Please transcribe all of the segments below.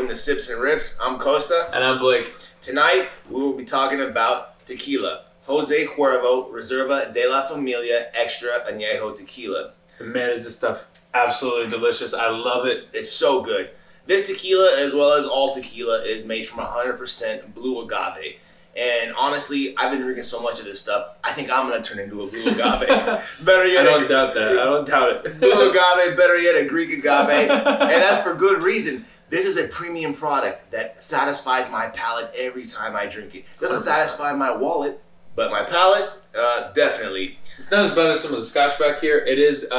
to Sips and Rips. I'm Costa. And I'm Blake. Tonight, we will be talking about tequila. Jose Cuervo Reserva de la Familia Extra Añejo Tequila. And man, is this stuff absolutely delicious. I love it. It's so good. This tequila, as well as all tequila, is made from 100% blue agave. And honestly, I've been drinking so much of this stuff, I think I'm going to turn into a blue agave. Better yet, I don't doubt that. I don't doubt it. Blue agave, better yet, a Greek agave. And that's for good reason. This is a premium product that satisfies my palate every time I drink it. Doesn't 100%. satisfy my wallet, but my palate, definitely. It's not as bad as some of the scotch back here. It is,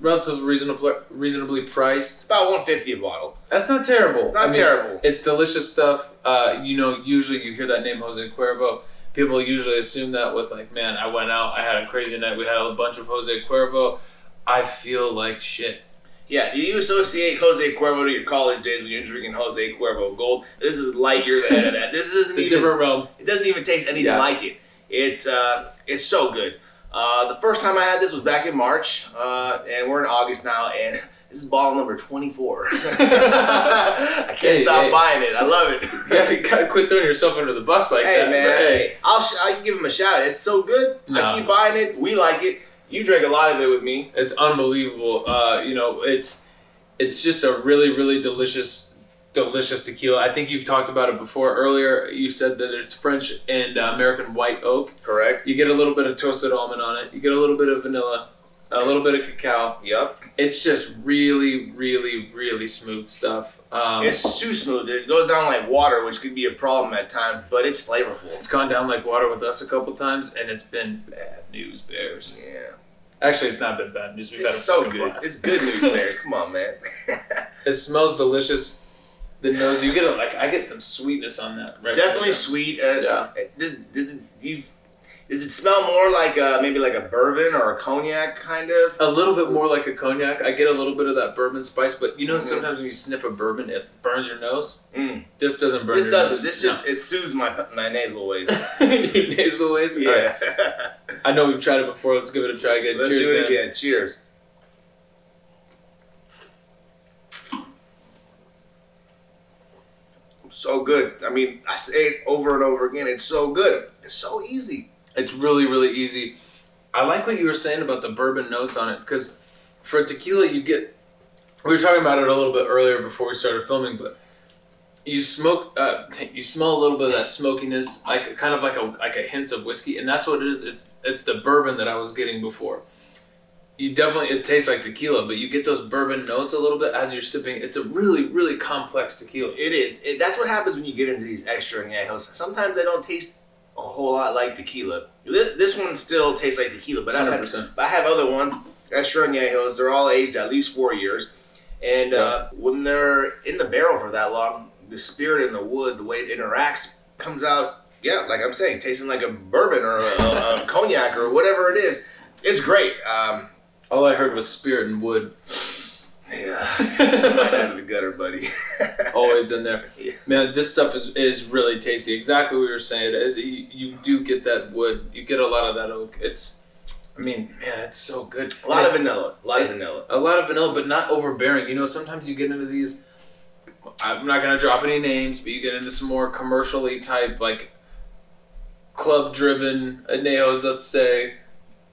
relatively reasonably priced. It's about $150 a bottle. That's not terrible. It's not terrible. It's delicious stuff. Usually you hear that name Jose Cuervo. People usually assume that with like, man, I went out, I had a crazy night, we had a bunch of Jose Cuervo. I feel like shit. Yeah, you associate Jose Cuervo to your college days when you're drinking Jose Cuervo Gold. This is light years ahead of that. This isn't It's a different realm. It doesn't even taste anything like it. It's so good. The first time I had this was back in March, and we're in August now, and this is bottle number 24. I can't stop buying it. I love it. You gotta quit throwing yourself under the bus like that. Man, hey, I'll give him a shout out. It's so good. No. I keep buying it. We like it. You drank a lot of it with me. It's unbelievable. It's just a really, really delicious tequila. I think you've talked about it before. Earlier, you said that it's French and American white oak. Correct. You get a little bit of toasted almond on it. You get a little bit of vanilla, a little bit of cacao. Yep. It's just really, really, really smooth stuff. It's too smooth. It goes down like water, which could be a problem at times, but it's flavorful. It's gone down like water with us a couple times, and it's been bad news bears. Yeah. Actually, it's not been bad news. We've had a so fucking good. blast. It's good news, Bears. Come on, man. It smells delicious. The nose, you get I get some sweetness on that. Right. Definitely sweet. Yeah. Does it smell more like maybe like a bourbon or a cognac kind of? A little bit more like a cognac. I get a little bit of that bourbon spice, but sometimes when you sniff a bourbon, it burns your nose. This doesn't burn. This your doesn't. nose. This just it soothes my nasal ways. Your nasal ways. Yeah. Right. I know we've tried it before. Let's give it a try again. Let's Cheers, do it man. again. Cheers. So good. I mean, I say it over and over again. It's so good. It's so easy. It's really, really easy. I like what you were saying about the bourbon notes on it, because for tequila we were talking about it a little bit earlier before we started filming, but you smell a little bit of that smokiness, like kind of like a hints of whiskey, and that's what it is. It's the bourbon that I was getting before. It tastes like tequila, but you get those bourbon notes a little bit as you're sipping. It's a really, really complex tequila. It is. That's what happens when you get into these extra añejos. Sometimes they don't taste a whole lot like tequila. This one still tastes like tequila, but I have other ones, extra añejos. They're all aged at least 4 years, and when they're in the barrel for that long, the spirit in the wood, the way it interacts, comes out. Yeah, like I'm saying, tasting like a bourbon or a cognac or whatever it is. It's great. All I heard was spirit and wood. Yeah, right out of the gutter, buddy. Always in there. Yeah. Man, this stuff is really tasty. Exactly what you were saying. You do get that wood. You get a lot of that oak. It's so good. A lot of vanilla. A lot of vanilla, but not overbearing. Sometimes you get into these, I'm not going to drop any names, but you get into some more commercially type, like club-driven añejos, let's say.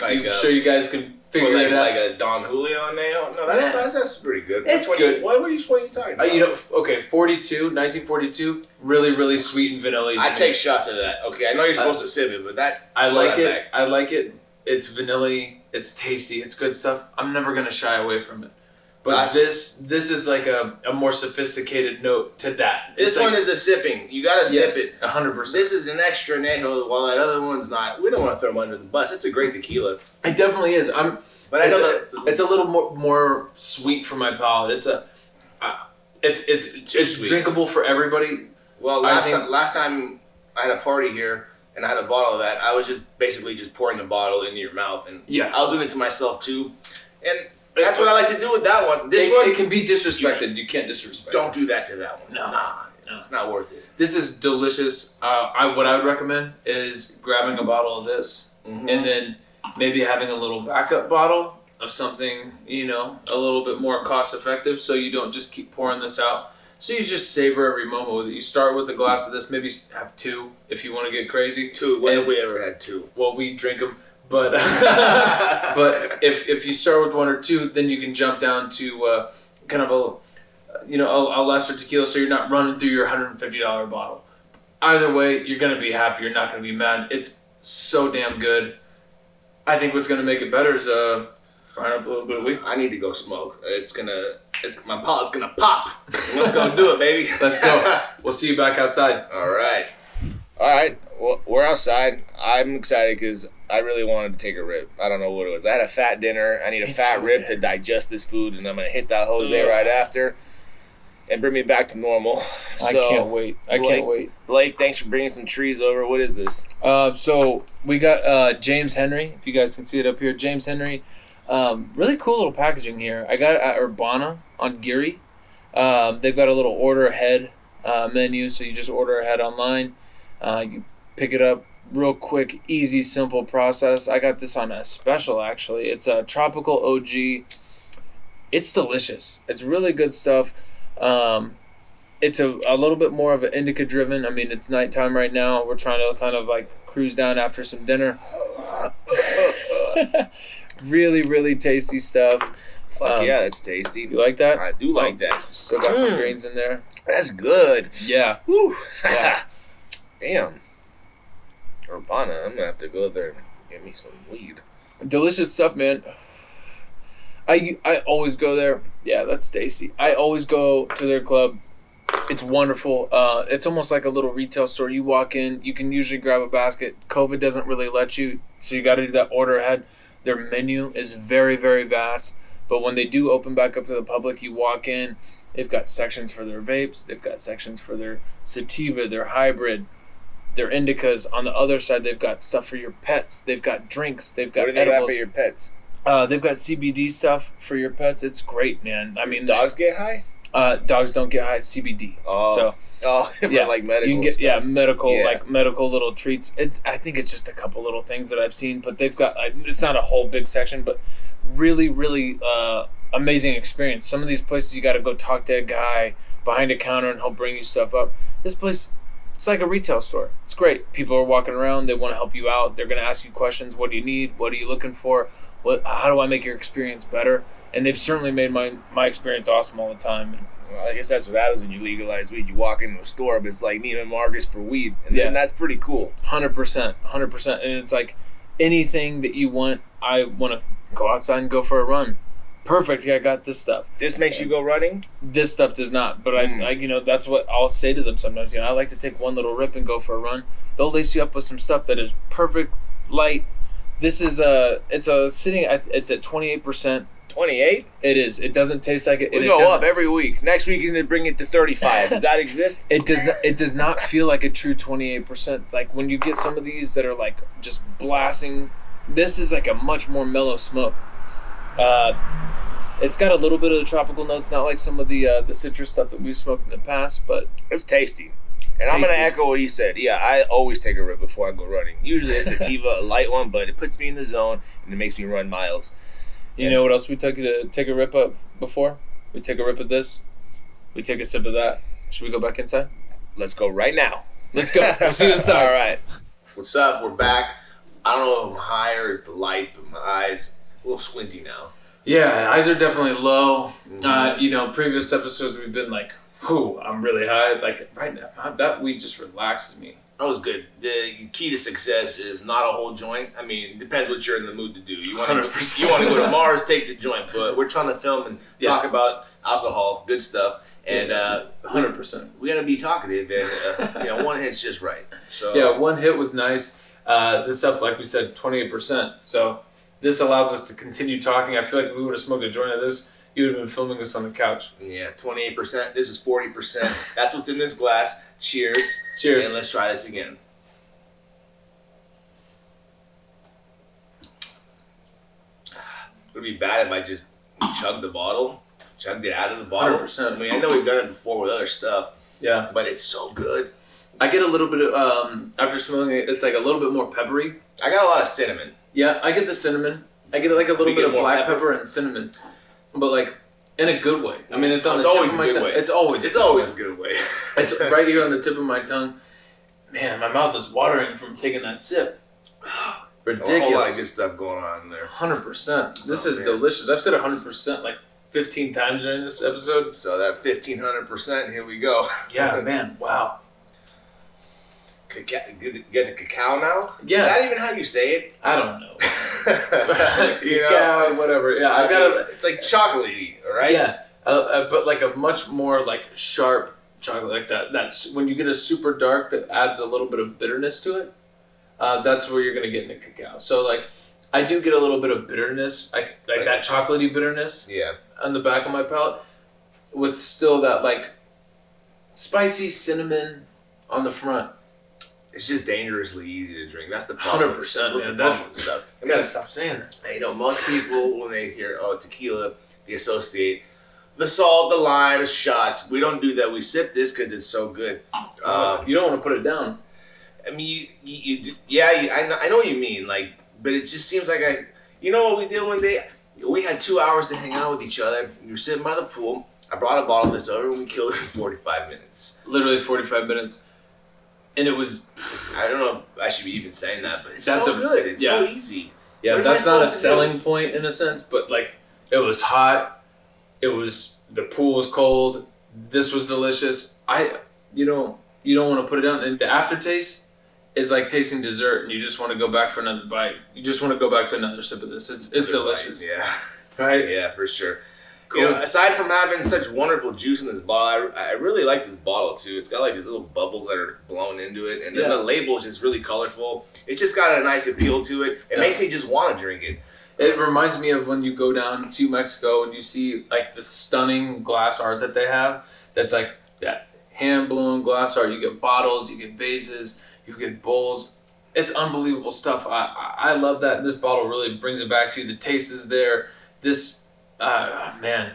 I'm sure you guys can figure it out. Like a Don Julio añejo? No, that's pretty good. It's good. What are you talking about? 1942, really, really sweet and vanilla. I take shots of that. Okay, I know you're supposed to sip it, but I like it. I like it. It's vanilla. It's tasty. It's good stuff. I'm never gonna shy away from it. But this is like a more sophisticated note to that. This one is a sipping. You gotta sip it. 100%. This is an extra añejo, while that other one's not. We don't want to throw them under the bus. It's a great tequila. It definitely is. But I know that it's a little more sweet for my palate. It's drinkable for everybody. Well, last time I had a party here and I had a bottle of that, I was just basically just pouring the bottle into your mouth, and I was doing it to myself too, and that's what I like to do with that one. It can be disrespected. You can't disrespect. Don't do that to that one. No, it's not worth it. This is delicious. What I would recommend is grabbing a bottle of this, and then maybe having a little backup bottle of something, a little bit more cost effective, so you don't just keep pouring this out. So you just savor every moment with it. You start with a glass of this, maybe have 2 if you want to get crazy. 2. When have we ever had 2? Well, we drink them, but but if you start with 1 or 2, then you can jump down to kind of a lesser tequila, so you're not running through your $150 bottle. Either way, you're gonna be happy. You're not gonna be mad. It's so damn good. I think what's gonna make it better is frying up a little bit of weed. I need to go smoke. My palate gonna pop. Let's go do it, baby. Let's go. We'll see you back outside. All right. Well, we're outside. I'm excited because I really wanted to take a rip. I don't know what it was. I had a fat dinner. I need a fat rib to digest this food, and I'm gonna hit that Jose right after and bring me back to normal. I can't wait. Blake, thanks for bringing some trees over. What is this? So we got James Henry. If you guys can see it up here, James Henry. Really cool little packaging here. I got it at Urbana on Geary. They've got a little order ahead menu, so you just order ahead online. You pick it up real quick, easy, simple process. I got this on a special, actually. It's a Tropical OG. It's delicious. It's really good stuff. It's a little bit more of an indica driven. I mean, it's nighttime right now. We're trying to kind of like cruise down after some dinner. Really, really tasty stuff. Fuck yeah, that's tasty. You like that? I do like that. Still got some grains in there. That's good. Yeah. Whew. Yeah. Damn. Urbana, I'm gonna have to go there and get me some weed. Delicious stuff, man. I always go there. Yeah, that's Stacy. I always go to their club. It's wonderful. It's almost like a little retail store. You walk in, you can usually grab a basket. COVID doesn't really let you, so you got to do that order ahead. Their menu is very, very vast, but when they do open back up to the public, you walk in, they've got sections for their vapes, they've got sections for their sativa, their hybrid, their indicas. On the other side, they've got stuff for your pets. They've got drinks. They've got edibles. What do they got for your pets? They've got CBD stuff for your pets. It's great, man. I mean, dogs get high? Dogs don't get high. It's CBD. Yeah, like medical. You can get stuff. Like medical little treats. I think it's just a couple little things that I've seen, but they've got. It's not a whole big section, but really, really amazing experience. Some of these places you got to go talk to a guy behind a counter and he'll bring you stuff up. This place, it's like a retail store. It's great. People are walking around. They want to help you out. They're going to ask you questions. What do you need? What are you looking for? How do I make your experience better? And they've certainly made my experience awesome all the time. Well, I guess that's what happens when you legalize weed. You walk into a store, but it's like Neiman Marcus for weed. And then that's pretty cool. 100%. And it's like anything that you want, I want to go outside and go for a run. Perfect. I got this stuff. This makes you go running? This stuff does not. But I that's what I'll say to them sometimes. I like to take one little rip and go for a run. They'll lace you up with some stuff that is perfect, light. This is it's at 28%. 28? It is. It doesn't taste like it. We go up every week. Next week he's going to bring it to 35. Does that exist? It does not feel like a true 28%. Like when you get some of these that are like just blasting, this is like a much more mellow smoke. It's got a little bit of the tropical notes, not like some of the citrus stuff that we've smoked in the past, but it's tasty. And I'm going to echo what he said. Yeah, I always take a rip before I go running. Usually it's a sativa, a light one, but it puts me in the zone and it makes me run miles. You know what else we took to take a rip of before? We take a rip of this. We take a sip of that. Should we go back inside? Let's go right now. Let's go. We'll see you inside. All right. What's up? We're back. I don't know if I'm high or it's the light, but my eyes a little squinty now. Yeah, eyes are definitely low. Previous episodes we've been like, whew, I'm really high. Like right now, that weed just relaxes me. That was good. The key to success is not a whole joint. I mean, it depends what you're in the mood to do. You want to go to Mars, take the joint. But we're trying to film and talk about alcohol, good stuff. And 100%. We got to be talkative. And one hit's just right. So yeah, one hit was nice. This stuff, like we said, 28%. So this allows us to continue talking. I feel like if we would have smoked a joint of this, you would have been filming us on the couch. Yeah, 28%. This is 40%. That's what's in this glass. Cheers. Cheers. And let's try this again. It would be bad if I just chugged it out of the bottle. 100%. I mean, I know we've done it before with other stuff. Yeah. But it's so good. I get a little bit of, after smoking it, it's like a little bit more peppery. I got a lot of cinnamon. Yeah, I get the cinnamon. I get like a little bit of black pepper and cinnamon. But like, In a good way. I mean, it's on the always tip of my a good tongue. way. It's always a good way. It's right here on the tip of my tongue. Man, my mouth is watering from taking that sip. Ridiculous. A whole lot of good stuff going on in there. 100%. This is delicious. I've said 100% like 15 times during this episode. So that 1,500%, here we go. Yeah, man. Wow. Get the cacao now? Yeah. Is that even how you say it? I don't know. Cacao, whatever. Yeah, I gotta. It's like chocolatey, right? Yeah, but like a much more like sharp chocolate, like that. That's when you get a super dark that adds a little bit of bitterness to it. That's where you're gonna get in the cacao. So like, I do get a little bit of bitterness, like that chocolatey bitterness. Yeah. On the back of my palate, with still that like spicy cinnamon on the front. It's just dangerously easy to drink. That's the problem. 100%. That's stuff. I gotta stop saying that. You know, most people when they hear tequila, they associate the salt, the lime, the shots. We don't do that. We sip this because it's so good. You don't want to put it down. I mean, I know what you mean. Like, but it just seems like you know what we did one day? We had 2 hours to hang out with each other. We were sitting by the pool. I brought a bottle of this over and we killed it in 45 minutes. Literally 45 minutes. And it was... I don't know if I should be even saying that, but it's so good. It's so easy. Yeah, that's not a selling point in a sense, but like, it was hot. The pool was cold. This was delicious. You don't want to put it down. And the aftertaste is like tasting dessert and you just want to go back for another bite. You just want to go back to another sip of this. It's delicious. Yeah. Right? Yeah, for sure. Cool. You know, aside from having such wonderful juice in this bottle, I really like this bottle too. It's got like these little bubbles that are blown into it, and then the label is just really colorful. It's just got a nice appeal to it. It makes me just want to drink it. It reminds me of when you go down to Mexico and you see like the stunning glass art that they have. That's like that hand blown glass art. You get bottles, you get vases, you get bowls. It's unbelievable stuff. I love that. And this bottle really brings it back to you. The taste is there. This. Man,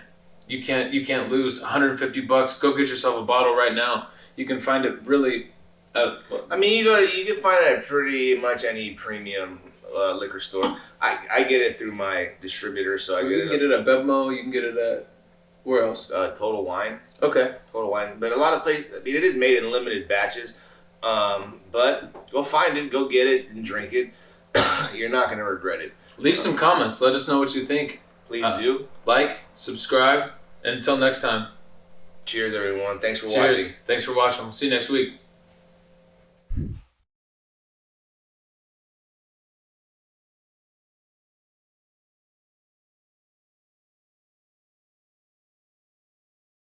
you can't lose. $150. Go get yourself a bottle right now. You can find it really. I mean, you can find it at pretty much any premium liquor store. I get it through my distributor, so you can get it at Bevmo. You can get it at where else? Total Wine. Okay. Total Wine, but a lot of places. I mean, it is made in limited batches. But go find it, go get it, and drink it. You're not gonna regret it. Leave some comments. Let us know what you think. Please do. Like, subscribe, and until next time. Cheers, everyone. Thanks for watching. Thanks for watching. We'll see you next week.